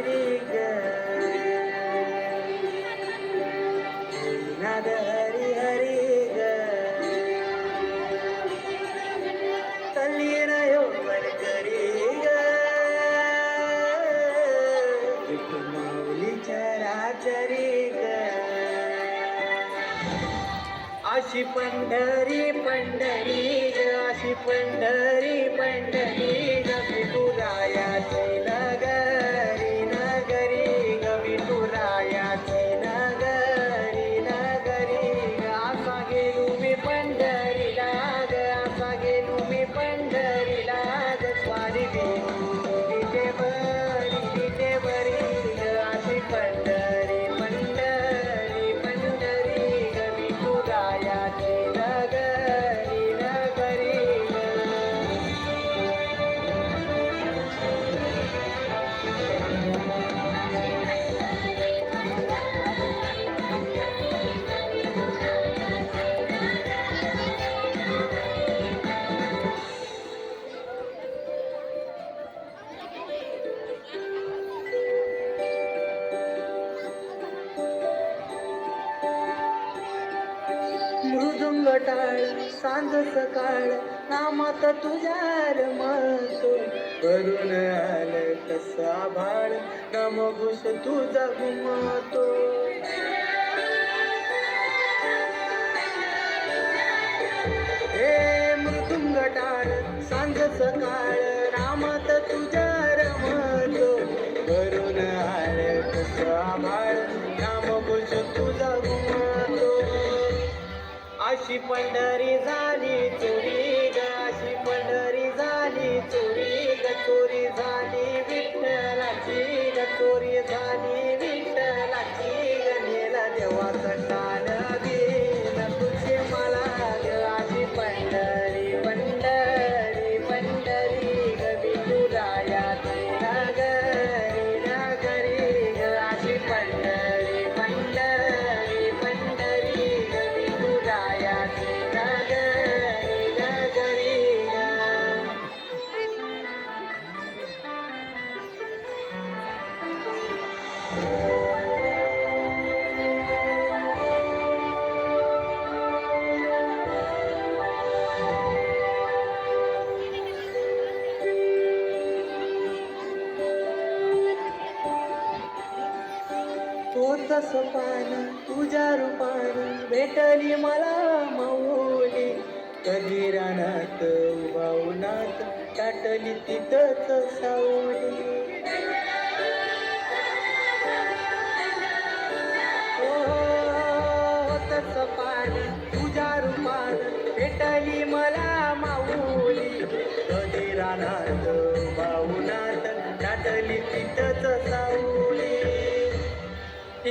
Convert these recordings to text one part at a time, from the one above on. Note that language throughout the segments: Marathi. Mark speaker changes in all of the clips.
Speaker 1: रे ग नाद हरी हरी ग तल्ली रायो वरकरी ग विठू माऊली चराचरी ग अशी पंढरी पंढरी ग अशी पंढरी पंढरी ग विठुरायाची नगरी नगरी ग विठुरायाची नगरी नगरी ग असा गेलो मी पंढरीला ग असा गेलो मी पंढरीला ग स्वारी तिथे बरी ग अशी पंढरी पंढरी पंढरी ग विठुरायाची नगरी नगरी मृदुंग टाळ सांज सकाळ नामात तुझ्या रमतो करून आलं कसा भाळ नमघुस तुझा घुमतो हे मृदुंग टाळ सांज सकाळ नामात तुझ्या रमतो करून आलं कसा भाळ नमघुस तुझा घुमतो अशी पंढरी झाली चोरी ग अशी पंढरी झाली चोरी ग चोरी झाली विठ्ठलाची ग चोरी झाली विठ्ठलाची ग नेला देवाचा टाण गेला तुझे मला ग अशी पंढरी पंढरी पंढरी ग विठुरायाची नगरी नगरी ग अशी पंढरी पंढरी पंढरी ग विठुरायाची नगरी नगरी तोच पान तुझ्या रूपान भेटली मला माऊली कधी रानात उभावनात टाटली तिथंच सावली तस पान तुझ्या रूपान भेटली मला माऊली कधी रानात उभावनात टाटली तिथंच सावली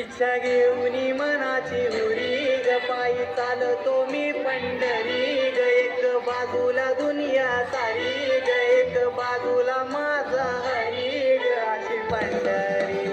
Speaker 1: इच्छा घेऊन मनाची हुरी ग पायी चालतो मी पंढरी ग एक बाजूला दुनिया सारी ग एक बाजूला माझा हरी ग अशी पंढरी